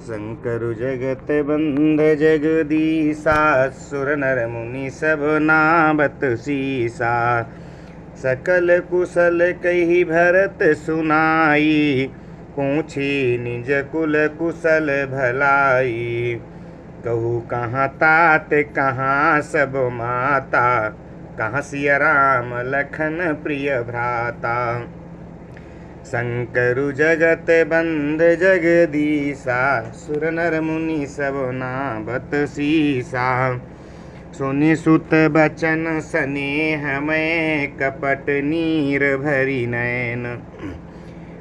शंकर जगत बंध जगदीसा, सुर नर मुनि सब नावत सीसा। सकल कुशल कही भरत सुनाई, पूछी निज कुल कुशल भलाई। कहू कहाँ तात कहाँ सब माता, कहाँ सिया राम लखन प्रिय भ्राता। शंकरु जगत बंध जगदीसा, सुर नर मुनि सब नावत सीसा। सुनि सुत बचन स्नेह में, कपट नीर भरी नैन।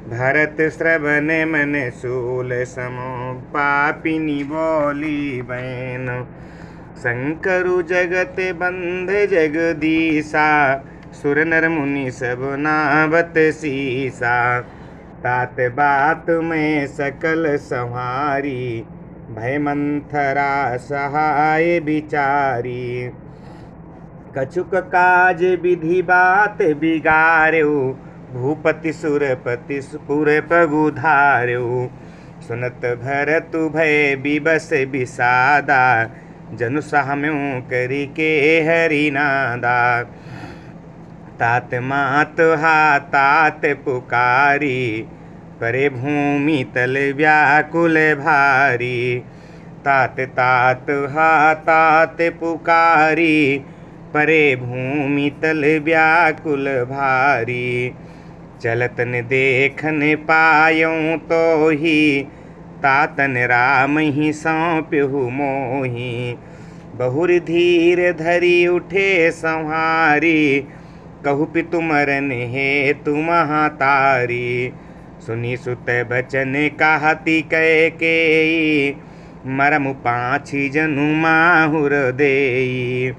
भरत श्रवण मन सूल समो, पापिनी बोली बैन। शंकरु जगत बंध जगदीसा, सुर नर मुनि सब नावत सीसा। तात बात में सकल संहारी, भय मंथरा सहाय बिचारी। कछुक काज विधि बात बिगार्यो, भूपति सुरपति पुर पगुधार्यो। सुनत भरत भय विबस विषादा, जनु सहम्यों करि के हरिनादा। तात मात हा तात पुकारी, परे भूमि तल व्याकुल भारी। तात तात हा तात पुकारी, परे भूमि तल व्याकुल भारी। चलतन देखन पायों तो ही, तातन राम ही सौंप्यहु मोही। बहुर धीर धरी उठे संहारी, कहु पितु मरन हे तुम महातारी। सुनी सुत बचन कहती कह के, मरमु पाछी जनु माहुर देई।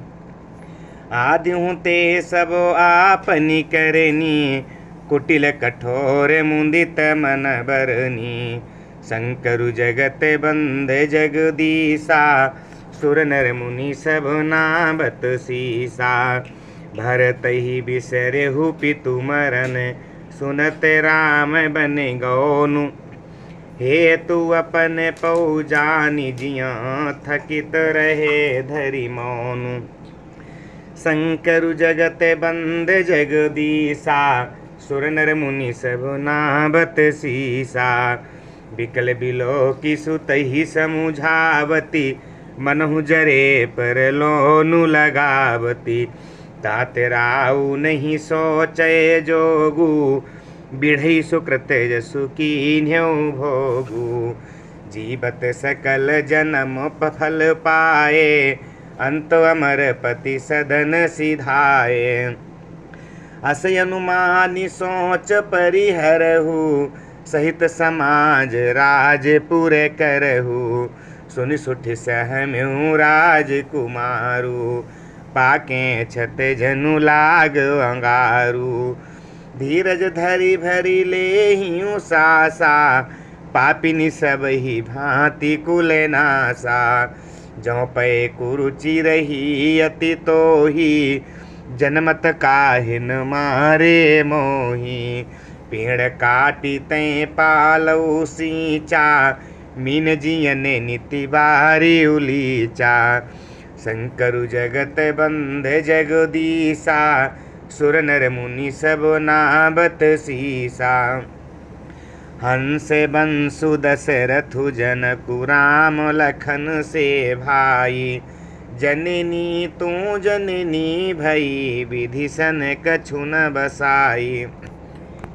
आद्यों ते सब आपनी करनी, कुटिल कठोर मुंदित मन बरनी। शंकरु जगत बंध जगदीसा, सुर नर मुनि सब नावत सीसा। भरत ही बिसरहु पितु मरन, सुनत राम बन गौनु। हे तू अपन पौ जानि जिया, थकित रहे धरि मौनु। शंकरु जगत बंध जगदीसा, सुर नर मुनि सब नावत सीसा। बिकल बिलो की सुतहि समुझावती, मनहु जरे पर लोनु लगावती। तात राउ नहीं सोचे जोगु, बिढ़ई सुकृत जसु कीन्ह्यो भोगु। जीवत सकल जन्म फल पाए, अंत अमर पति सदन सिधाए। अस अनुमानि सोच परिहरहु, सहित समाज राजपुर करहु। सुनि सुठि सहम्यु राजकुमारु, पाके छत जनु लाग अंगारू। धीरज धरि भरी लेहिं सासा, पापिनी सब ही भांति कुल नासा। जौ पै कुरुचि रही अति तोही, जनमत काहिन मारे मोही। पेड़ काटी तै पालौ सींचा, मीन जियन नीति बारी उलीचा। शंकरु जगत बंध जगदीसा, सुर नर मुनि सब नावत सीसा। हंस बंसु दशरथु जनकु राम लखन से भाई। जननी तू जननी भई, विधि सन कछु न बसाई।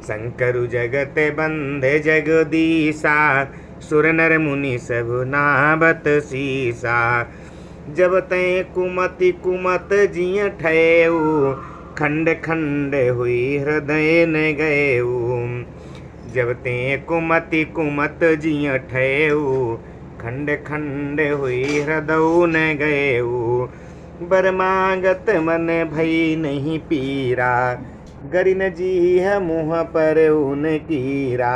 शंकरु जगत बंध जगदीसा, सुर नर मुनि सब नावत सीसा। जब तै कुमति कुमत जिय ठयऊ, खंड खंड हुई हृदय न गयऊ। जब ते कुमति कुमत जिय ठयऊ, खंड खंड हुई हृदय न गयऊ। बर मांगत मन भई नहीं पीरा, गरिन जीह मुँह पर उन कीरा।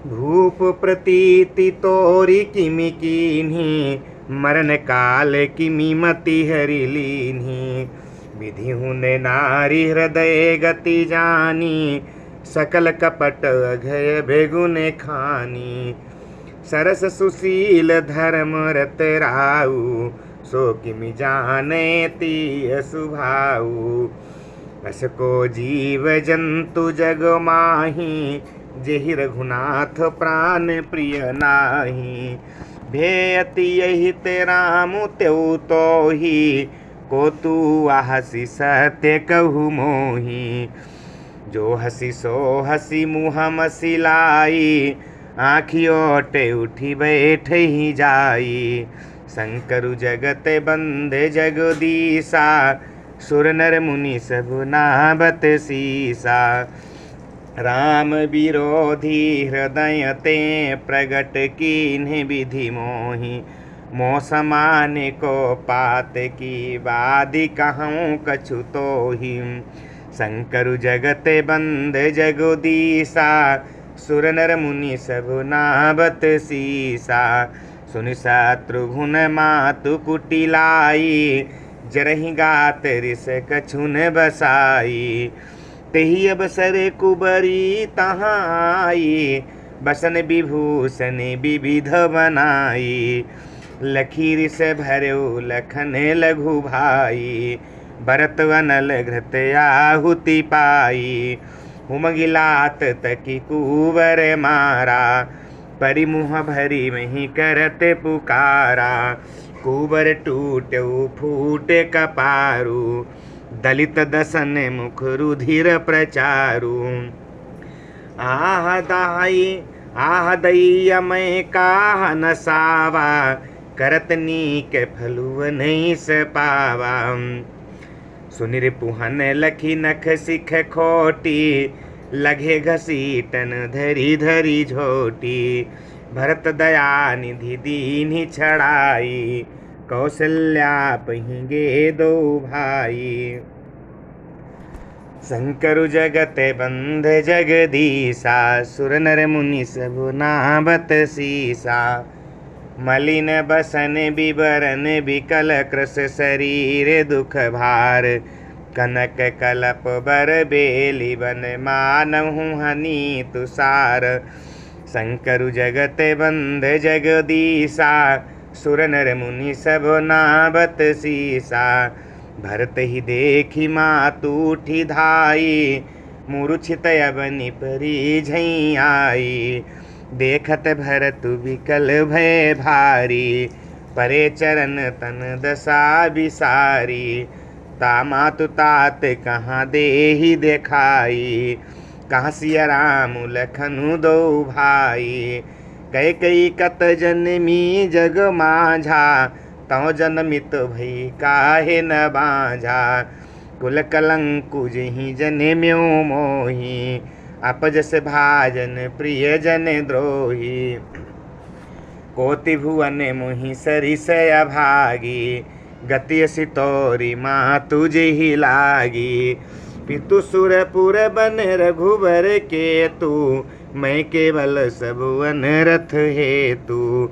भूप प्रतीति तोरी किमि कीन्ही, मरण काल किमि मति हरि लीन्ही। विधि हुने नारी हृदय गति जानी, सकल कपट अघय बेगुने खानी। सरस सुशील धर्म रत राऊ, सो किमि जाने तीय सुभाऊ। अस को जीव जंतु जग माही, जेहि रघुनाथ प्राण प्रिय नाही। भेयति यही ते राम त्यौ तोहि, को तू आहसि सत्य कहु मोहि। जो हसी सो हसी मुँह मसिलाई, आँखि ओटे उठी बैठ ही जाई। शंकरु जगत बंदे जगदीसा, सुर नर मुनि सब नाबत सीसा। राम विरोधी हृदय ते प्रगट कीन्ह विधि मोहि। मोह समान को पात की बादि कहूँ कछु तोहि। शंकरु जगत बंद जगदीसा, सुर नर मुनि सब नाबत सीसा। सुनि शत्रुघ्न मातु कुटिलाई, जरहि गात रिस कछु न बसाई। तेहि अवसर कुबरी तहाँ आई, बसन विभूषण विविध बनाई। लखी रिस भर्यो लखन लघु भाई, भरत अनल घृत आहुति पाई। हुमगिलात तकी कुबर मारा, परिमुह भरी मही करत पुकारा। कुबर टूटऊ फूट कपारू, दलित दसन मुख रुधिर प्रचारु। आह दैया मैं काह नसावा, करत नीक फलुव नहीं स पावा। सुनिर पुहन लखी नख सिख खोटी, लगे घसीटन धरी धरी झोटी। भरत दया निधि दीन्हि छड़ाई, कौशल्या पहिंगे दो भाई। शंकरु जगत बंध जगदीसा, सुर नर मुनि सब नाबत सीसा। मलिन बसन बिबरन बिकल कृस शरीर दुख भार। कनक कलप बर बेली बन मानहु हनी तुषार। शंकरु जगत बंध जगदीसा, सुर नर मुनि सब नाबत सीसा। भरत ही देखी मातु उठी धाई, मूर्छित अबनि परी झई आई। देखत भरत विकल भय भारी, परे चरण तन दशा बिसारी। ता मातु तात कहाँ देहि देखाई, कहाँ सिया राम लखनु दो भाई। कैकई कत जन्मी जग माझा, तौ जन्मित भई काहे न बाझा। कुल कलंकु जहि जन्म्यो मोहि, अपजस भाजन प्रिय जन द्रोही। कोटि भुवन मुहि सरिस अभागी, गति असि तोरि मातु जेहि लागी। पितु सुरपुर बन रघुबर केतु, मैं केवल सब अनरथ हेतु।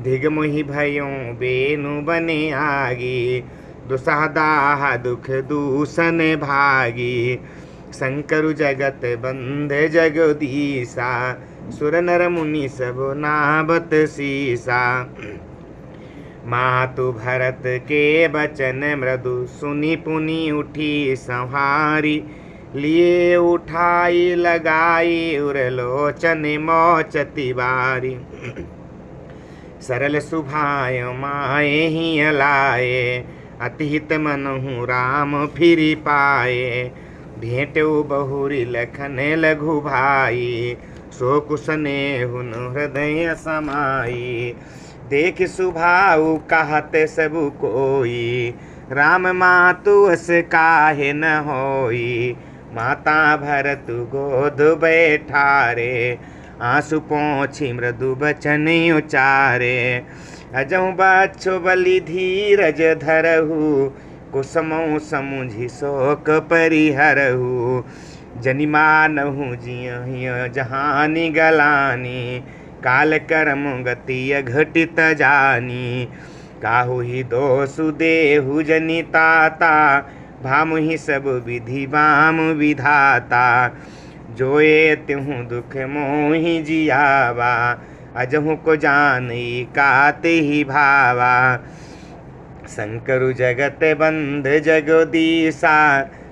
धिग मोहि भयों बेनु बने आगी, दुसह दाह दुख दूषण भागी। शंकरु जगत बंध जगदीसा, सुर नर मुनि सब नाबत सीसा। मातु भरत के बचन मृदु, सुनि पुनि उठी संहारी। लिए उठाई लगाई उरलोचन मोचति बारी। सरल सुभाय माए ही अलाए, अतिहित मनहु राम फिरि पाए। भेंटो बहुरी लखन लघु भाई, सो कुसने हुन हृदय समाई। देख सुभाऊ कहते सब कोई, राम मातु अस काहे न होई। माता भरत गोद बैठारे, आंसू पोंछी मृदु बचन उचारे। अजहु बच्छु बलि धीरज धरहु, कुसमौ समुझि शोक परिहरहु। जनि मानहु जियहि जहानी गलानी, काल कर्म गति अघटित जानी। काहु ही दोषु देहु जनि ताता, भामु ही सब विधि वाम विधाता। जोए त्यों दुख मोहि जियावा, अजहु को जानई काते ही भावा। शंकरु जगत बंध जगदीसा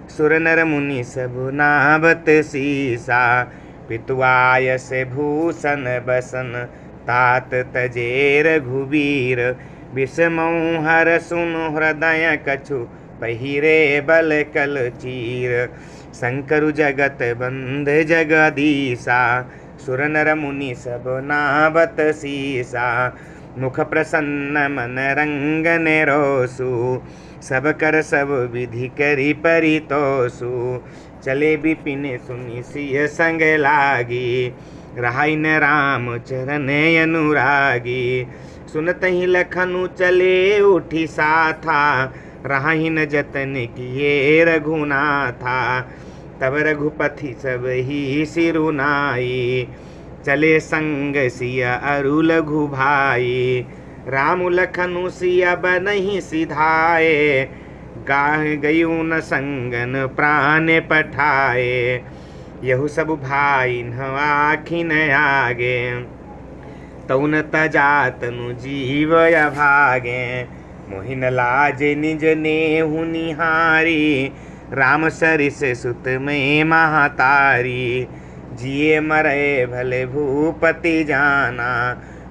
सुर नर मुनि सब नावत सीसा। पितुआय से भूषण बसन तात तजे रघुबीर। विषमौ हर सुनु हृदय कछु पहिरे बल कल चीर। शंकरु जगत बंध जगदीसा सुर नर मुनि सब नावत सीसा। मुख प्रसन्न मन रंगन रोसु सब कर सब विधि करी परितोषु। चले बिपिन सुनि सिय संग लागी रहाई न राम चरण अनुरागी। सुनत ही लखनु चले उठी साथा रहाई न जतन किए रघुनाथा। तब रघुपति सब ही सिरुनाई चले संग सिया अरु लघु भाई। राम लखनु सिया बनहि सिधाए गाह गयु न संगन प्राण पठाए। यहु सब भाई न आखिन आगे तौन तजातनु जीव भागे। मोहिन लाज निज नेहु निहारी राम सरिस सुत में महातारी। जिए मरे भले भूपति जाना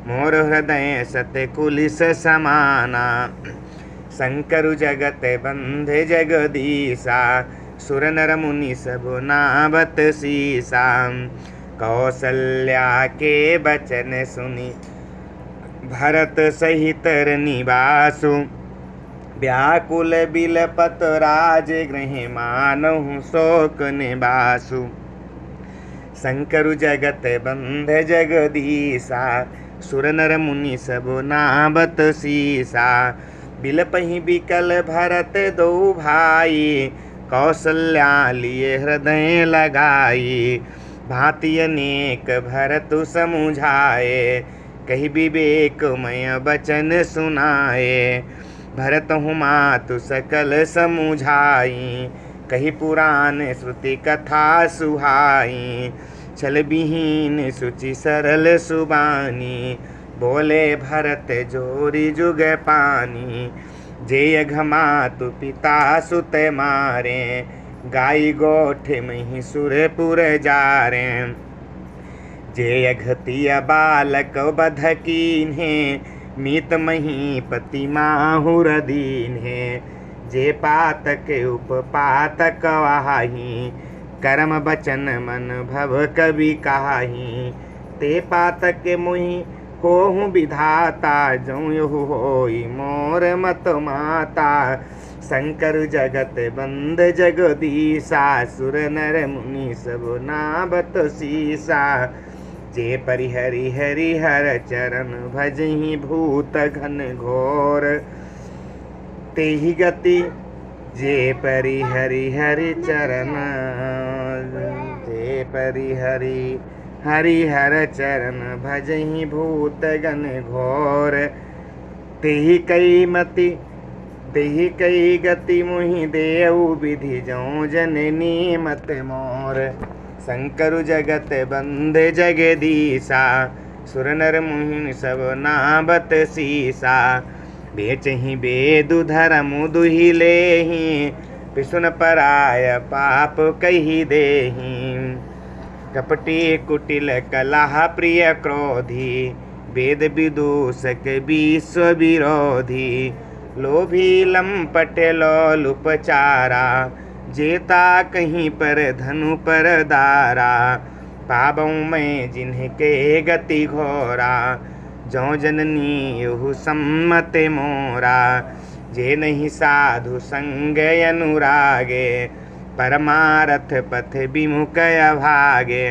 मोर हृदय सत्य कुलिस समाना। शंकरु जगत बंध जगदीसा सुर नर मुनि सब नावत सीसा। कौसल्या के बचन सुनि भरत सहित निवासु। व्याकुल बिलपत राज गृह मानहु शोक निवासु। शंकरु जगत बंध जगदीसा सुर नर मुनि सब नावत सीसा। बिलपहि बिकल भरत दो भाई कौसल्या लिए हृदय लगाई। भांति अनेक भरतु समुझाए कही विवेकमय बचन सुनाए। भरत हूँ मातु सकल समुझाई कही पुराण श्रुति कथा सुहाई। छल विहीन सुचि सरल सुबानी बोले भरत जोरी जुग पानी। जे घमातु पिता सुत मारे गाई गोठ मही सुरपुर जारे। जे घतिया बालक बध कीन्हे मीत मही पति माहुर दीन्हे। जे पातक उपपातक वाही कर्म बचन मन भव कवि कहाही। ते पातक मुहि होहु विधाता जौं होई मोर मत माता। शंकर जगत बंध जगदीसा सुर नर मुनि सब नावत सीसा। जे परिहरि हरि हर चरण भजहि भूत घन घोर तेहि गति। जे परिहरि हरि चरण जे परिहरि हरिहर चरण भजहि भूत गण घोर। तेहि कई मति तेहि कई गति मुहि देउ विधि जौं जननी मत मोर। शंकरु जगत बंध जगदीसा सुर नर मुनि सब नावत सीसा। बेचहि बेदु धर्म दुहि लेहि पिसुन पराय पाप कहि देहि। कपटी कुटिल कलह प्रिय क्रोधी वेद विदूषक विश्व विरोधी। लोभी लंपट लोलुपचारा जेता कहीं पर धनु पर दारा। पाबौ मैं जिन्हके गति घोरा जौ जननी युहु सम्मत मोरा। जे नहीं साधु संग अनुरागे परमारथ पथ विमुख भागे।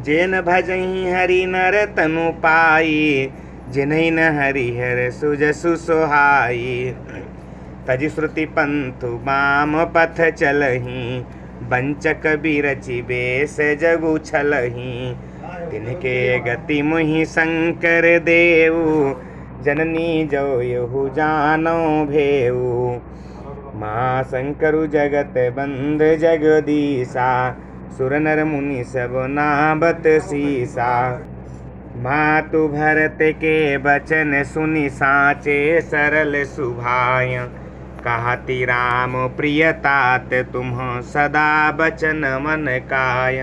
जेन भजहि हरि नर तनु पाई जिन्हि न हरिहर सुजसु सोहाई। तज श्रुति पंथु बाम पथ चलहि बंचक बिरचि बेस जगु छलहि। तिनके गति मुहि शंकर देऊ जननी जो यहु जानो भेऊ। माँ शंकरु जगत बंध जगदीसा सुर नर मुनि सब नावत सीसा। मातु भरत के बचन सुनि साचे सरल सुभाय। कहती राम प्रिय तात तुम सदा बचन मन काय।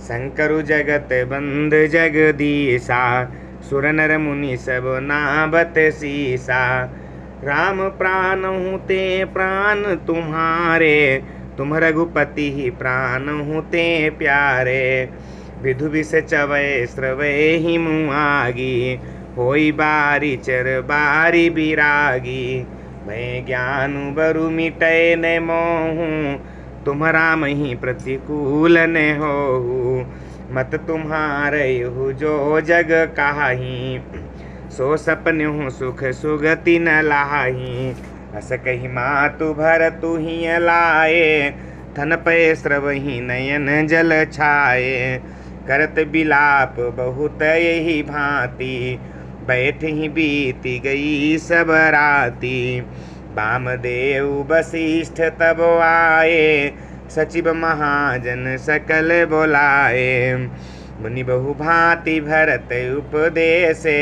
शंकरु जगत बंद जगदीसा सुर नर मुनि सब नाबत सीसा। राम प्राण होते प्राण तुम्हारे तुम रघुपति ही प्राण होते प्यारे। विधु विष चवै स्रवै ही मुआगी होई बारी चर बारी बिरागी। मैं ज्ञान बरु मिटै न मोहू तुम राम ही प्रतिकूल न होहु। मत तुम्हारे हो जो जग काहि सो सपन्यु सुख सुगति न लाहि। अस कही मातु भरतु ही लाए थन पै स्रवहि नयन जल छाए। करत बिलाप बहुत यही भांति बैठ ही बीती गई सब राती। वामदेव वशिष्ठ तब आए सचिव महाजन सकल बोलाए। मुनि बहु भांति भरत उपदेशे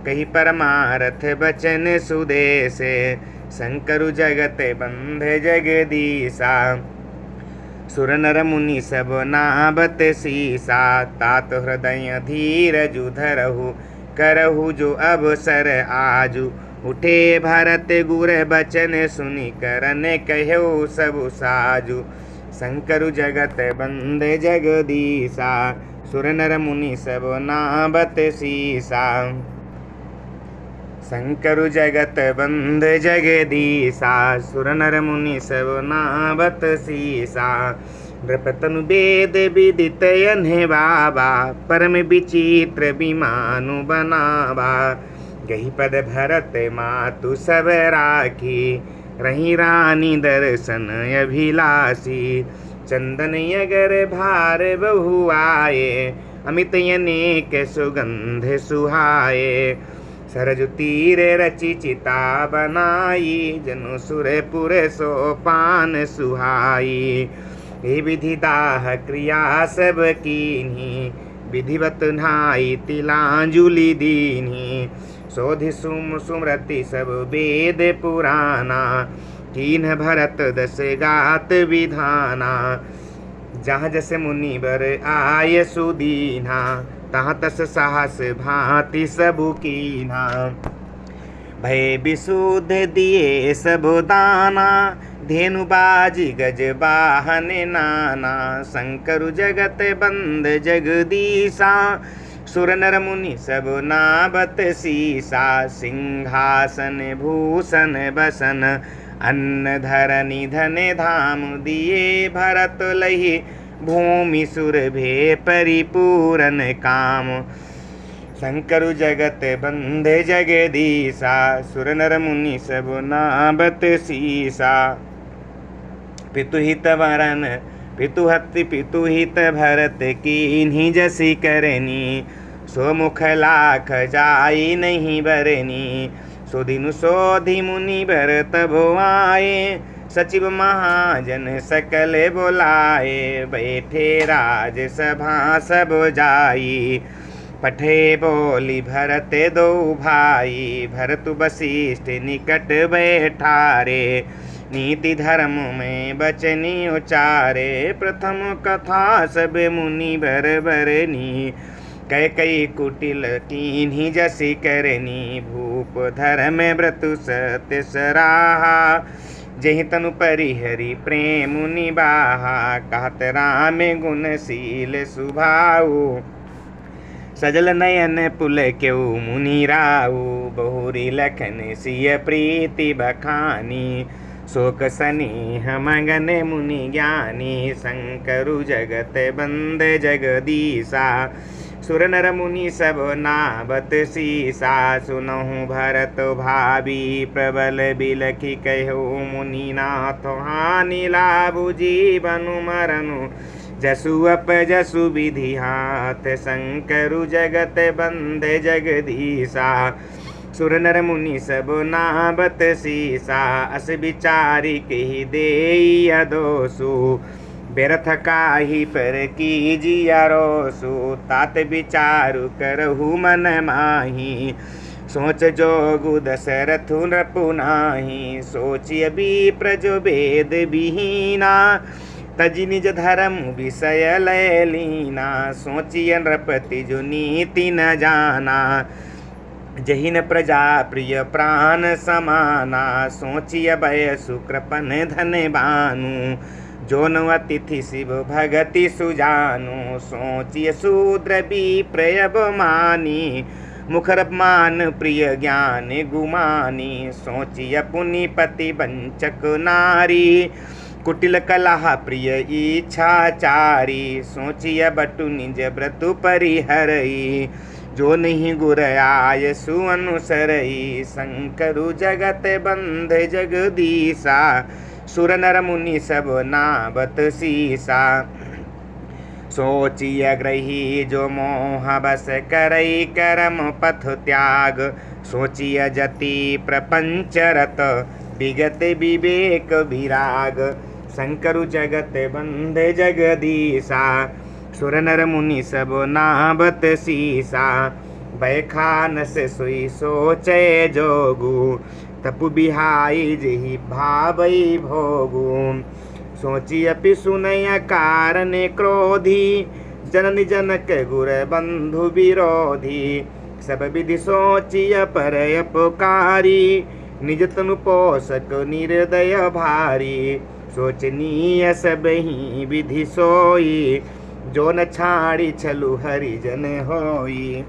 कही परमारथ बचन सुदेशे। शंकरु जगत बंध जगदीसा सुर नर मुनि सब नाबत सीसा। तात हृदय धीरजु धरहु करहु जो अवसर आजु। उठे भरत गुर बचन सुनि करन कहो सब साजु। शंकरु जगत बंद जगदीसा सुर नर मुनि सब नाबत सीसा। शंकरु जगत बंद जगदीसा सुर नर मुनि सब नाबत सीसा। नृपतनु वेद विदित अन्हे बाबा परम विचित्र विमानु बनावा। गही पद भरत मातु सब राखी रही रानी दर्शन अभिलाषी। चंदन अगर भार बहु आए अमित अनेक सुगंध सुहाए। सरजु तीर रचि चिता बनाई जनु सुरपुर सोपान सुहाई। हे विधि दाह क्रिया सब कीन्ही विधिवत नहाई तिलांजुलि दीन्ही। सोधि सुमृति सब वेद पुराना कीन्ह भरत दस गात विधाना। जहाँ जस मुनि बर आय सुदीना तहाँ तस साहस भांति सबु कीन्हा। भय विशुद्ध दिए सब दाना धेनु बाजी गज वाहन नाना। शंकरु जगत बंद जगदीसा सुर नर मुनि सब नाबत सीसा। सिंहासन भूषण बसन अन्न धरनी धन धाम दिए भरत लही। भूमि सुर भे परिपूरन काम। शंकरु जगत बंध जगदीसा सुर नर मुनि सब नाबत सीसा। पितुहित वरन पितुहति पितुहित भरत कीन्ही जसी करनी। सो मुख लाख जाई नहीं बरनी। सो दिनु सोधि मुनि भरत भुआए। सचिव महाजन सकल बोलाए बैठे राज सभा सब जाई। पठे बोली भरत दो भाई भरत वशिष्ठ निकट बैठारे। नीति धर्म में बचनी उचारे प्रथम कथा सब मुनि भर भरनी। कह कई कुटिल कीन्ही जसी करनी। भूप धर्म व्रतु सत्य सराहा जहि तनु परिहरि प्रेम निबाहा। कहत राम गुणशील सुभाऊ सजल नयन पुल क्यों मुनि राऊ। बहुरी लखन सिय प्रीति बखानी शोक स्नेह मगन मुनि ज्ञानी। शंकरु जगत बंद जगदीसा सुर नर मुनि सब नाबत सीसा। सुनहु भरत भावी प्रबल बिलखि कहो मुनि नाथ हानि लाभु जीवनु मरनु। जसु अप जसु विधि हाथ शंकरु जगत बंद जगदीसा सुर नर मुनि सब नाबत सीसा। अस विचारी कहि देई अदोसु व्यर्थ काहि पर कीजिया रोसु, तात विचारु करहु मन माही। सोच जोगु दशरथ नृपु नाही, सोचिय विप्र जो वेद विहीना। तजि निज धर्म विषय लय लीना, सोचिय नृपति जो नीति न जाना। जहिन प्रजा प्रिय प्राण समाना, सोचिय भय सुकृपन धन बानु। जोन अतिथि शिव भगति सुजानु, सोचिय शूद्र विप्र अभिमानी। मुखर मान प्रिय ज्ञान गुमानी, सोचिय पुनिपति वंचक नारी। कुटिल कलह प्रिय इच्छाचारी, सोचिय बटु निज व्रतु परिहरई। जो नहीं गुर आय सुअनुसरई, शंकरु जगत बंध जगदीसा। सुर नर मुनि सब नावत सीसा, सोचिय ग्रही जो मोह बस करई करम पथ त्याग। सोचिय जति प्रपंच रत विगत विवेक विराग। शंकरु जगत बंध जगदीसा, सुर नर मुनि सब नावत सीसा। बैखान से सोई सोचे जोगु, तपु बिहाई जही भावई भोगु। सोची अपि सुनय कारण क्रोधी, जननी जनक गुर बंधु विरोधी। सब विधि सोचिय पर अपकारी, निज तनु पोषक निर्दय भारी। सोचनीय सब ही विधि सोई, जो न छाड़ी छलु हरिजन होई।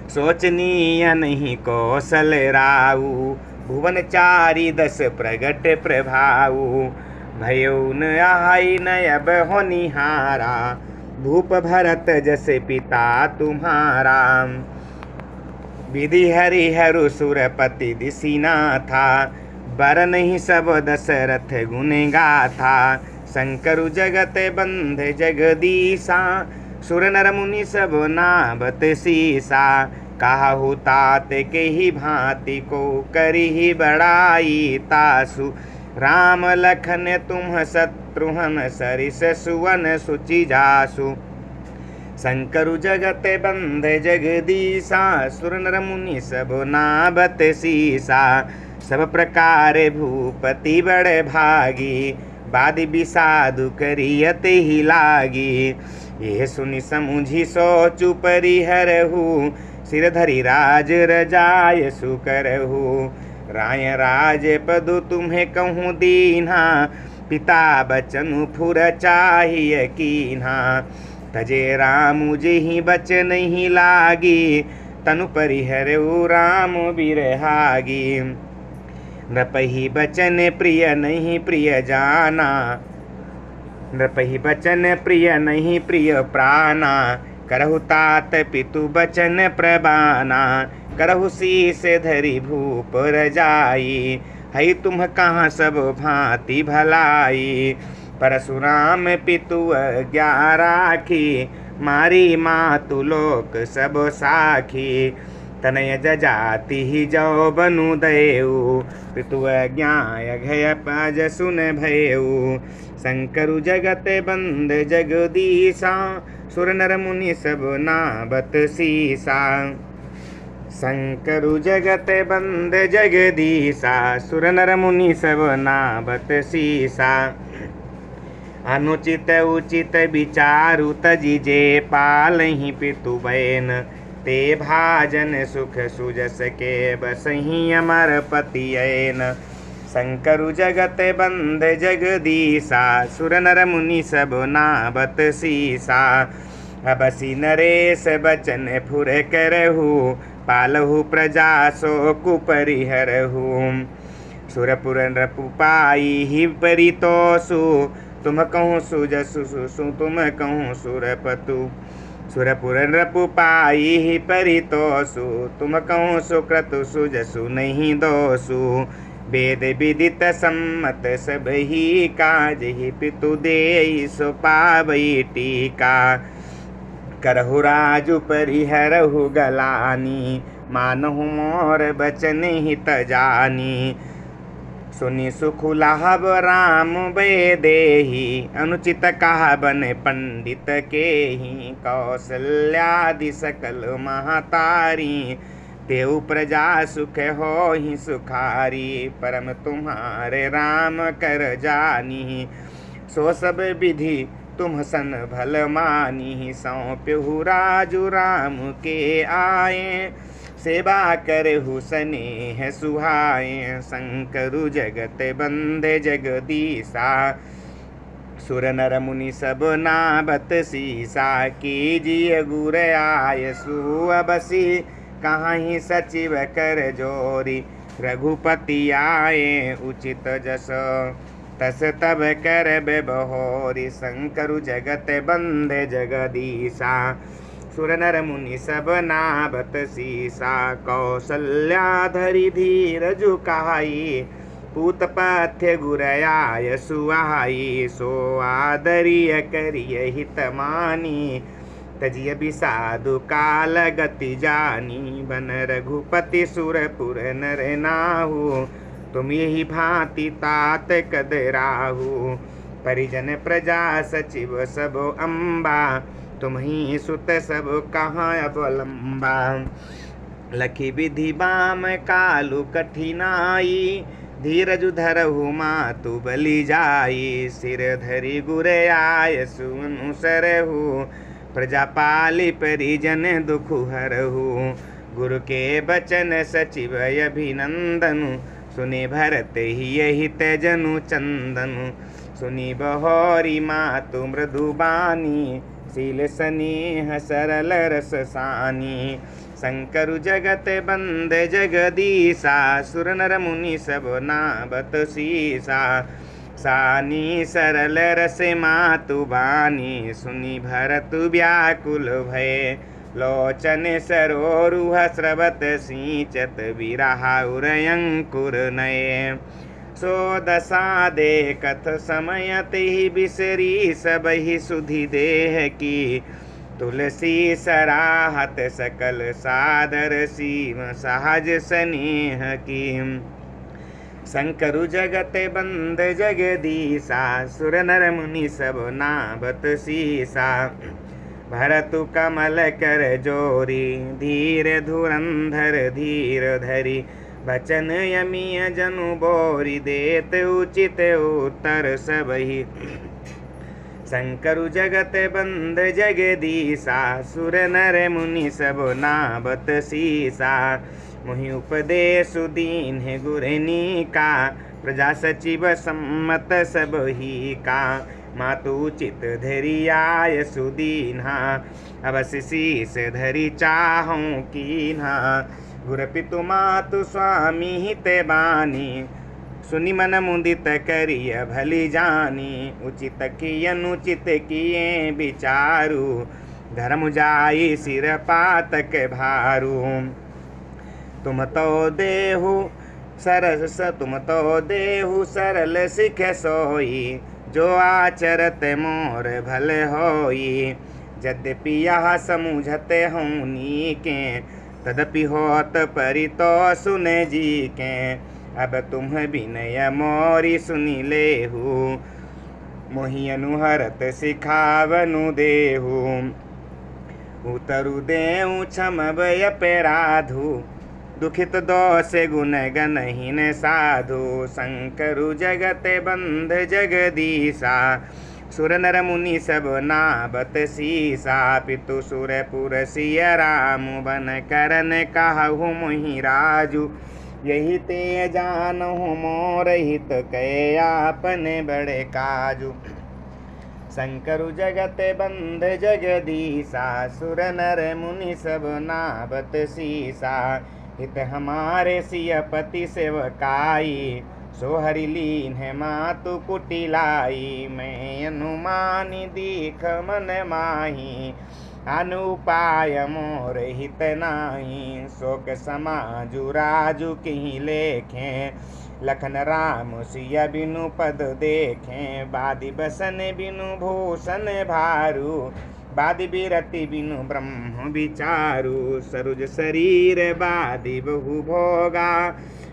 सोचनीय नहीं कौशल राऊ, भुवन चारी दस प्रगट प्रभाऊ। भयो न आई न अब होनिहारा, भूप भरत जैसे पिता तुम्हारा। विधि हरिहरु सुरपति दिसिना था, बर नहीं सब दशरथ गुण गाथा। शंकरु जगत बंध जगदीसा, सुर नर मुनि सब नावत सीसा। काहु तात के ही भांति को करी बड़ाई तासु। राम लखन तुम शत्रुहन सरिस सुवन सुचि जासु। शंकरु जगत बंध जगदीसा, सुर नर मुनि सब नावत सीसा। सब प्रकार भूपति बड़ भागी, बादि विषादु करियत ही लागी। ये सुनि समुझि सोचु परिहरहु, सिर धरि राज रजाय सुकरहु। राय राज पदु तुम्हें कहूँ दीन्हा, पिता बचनु फुर चाहिए कीन्हा। तजे राम जेहि बचन ही लागी, तनु परिहरहु राम बिरहागी। नृपहि बचन प्रिय नहीं प्रिय जाना, नृपहि बचन प्रिय नहीं प्रिय प्राणा। करहु तात पितु बचन प्रबाना, करहु शीस धरि भूप रजाई। हई तुम कहाँ सब भांति भलाई, परशुराम पितु आज्ञा राखी। मारी मातु लोक सब साखी, तनय जजाति ही जो बनु दयऊ। पितु आज्ञा अघय पाज सुन भयऊ। शंकरु जगत बंद जगदीसा, सुर नर मुनि सब नावत सीसा। शंकरु जगत बंद जगदीसा, सुर नर मुनि सब नावत सीसा। अनुचित उचित विचारु तजि जे पालहि पितु बैन। ते भाजन सुख सुजस के बसहि अमर पति ऐन। शंकरु जगत बंध जगदीसा, सुर नर मुनि सब नावत सीसा। अबसी नरेश बचन फुर करहु, पालहु प्रजा सो कुपरिहरहु। सुरपुर नृपु पाई ही परितोषु, तुम कहूँ सुजसु तुम कहूँ सुरपतु। सुरपुर नृपु पाई ही परितोषु, तुम कहूँ सुक्रतु सुजसु नहीं दोषु। वेद विदित सम्मत सब ही काज ही, पितु देई सो पावई टीका। करहु राजु परिहरहु गलानी, मानहु मोर बचन हित जानी। सुनि सुख लाभ राम बे देहि, अनुचित कहा बन पंडित के ही। कौशल्यादि सकल महतारी, तेउ प्रजा सुख हो ही सुखारी। परम तुम्हारे राम कर जानी, सो सब विधि तुम सन भल मानी। सौंप्यहु राजु राम के आए, सेवा करहु स्नेह सुहाए। शंकरु जगत बंदे जगदीसा, सुर नर मुनि सब नाबत सीसा। कीजिए गुर आय सुअबसी, कहीं सचिव कर जोरी। रघुपति आए उचित जस, तस तब कर बेबहोरी। शंकरु जगत बंदे जगदीसा, सुर नर मुनि सब नाबत सीसा। कौशल्या धरि धीरजु कहाई, पूत पथ्य गुरयाय सुहाई। सो आदरिय करिय हित मानी, तजिय बिसाधु काल गति जानी। बन रघुपति सुरपुर नर नाहु, तुम यही भांति तात कदराहु। परिजन प्रजा सचिव सब अम्बा, तुम ही सुत सब कहाँ अवलंबा। लखी विधि बाम कालु कठिनाई, धीरजु धरहु मातु बलि जाई। सिर धरि गुर आय सुनु सरहु, प्रजा पालि परिजन दुख हरहु। गुरु के बचन सचिव अभिनंदनु, सुनि भरत ही हित जनु चंदनु। सुनि बहोरी मातु मृदु बानी, शील स्नेह सरल रस सानी। शंकरु जगत बंद जगदीसा, सुर नर मुनि सब नाबत सीसा। सानी सरल रस मातु बानी, सुनि भरत व्याकुल भय। लोचन सरोरुह स्रवत सिंचत, बिरहा उरयंकुर नये। सो दशा देखत समयत ही बिसरी, सबहि सुधि देह की। तुलसी सराहत सकल सादर, सीम सहज स्नेह की। शंकरु जगत बंद जगदीसा, सुर नर मुनि सब नाबत सीसा। भरतु कमल कर जोरी, धीर धुरंधर धीर धरी। बचन यमिय जनु बोरी, देत उचित उत्तर सबहि। शंकरु जगत बंद जगदीसा, सुर नर मुनि सब नाबत सीसा। मुहि उपदेशु दीन्ह गुरनी का, प्रजा सचिव सम्मत सब ही का। मातु चित धरि आय सुदीन्हा, अवश्य शीस धरि चाहूं कीन्हा। गुर पितु मातु स्वामी हित बानी, सुनि मन मुदित करिय भली जानी। उचित किय अनुचित किए विचारु, धर्म जाई सिर पातक भारू। तुम तो देहु सरल सिख सोई, जो आचरत मोर भल होई। यद्यपि यह समुझत हूँ नीके, तदपि होत परितो सुन जी के। अब तुम विनय मोरी सुनि लेहु, मोहि अनुहरत सिखावनु देहु। उतरु देहु क्षमब अपराधु, दुखित दोष गुण गनहीन साधु। शंकरु जगत बंद जगदीसा, सुर नर मुनि सब नाबत सीसा। पितु सुरपुर सिय राम, बन करन कहु मोहि राजू। यही ते जानहु मोर हित, कै आपन बड़े काजू। शंकरु जगत बंद जगदीसा, सुर नर मुनि सब नाबत सीसा। हित हमारे सियपति सेवकाई, सो हरि लीन है मातु कुटिलाई। मैं अनुमानी दीख मन माही, अनुपाय मोर हित नाही। शोक समाजु राजु की लेखें, लखन राम सिय बिनु पद देखें। बादि बसन बिनु भूषण भारू, बादि बिरति बिनु ब्रह्म विचारु। सरुज शरीर बादि बहु भोगा,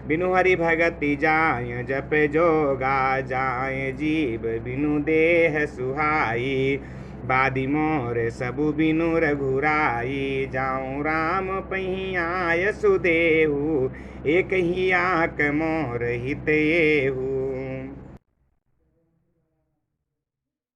बिनु हरि भगति जाय जप जोगा जाय जीव बिनु देह सुहाई बादी मोर सबु बिनु रघुराई जाऊँ राम पहियाय सुदेहु एक ही आक मोर हित येहु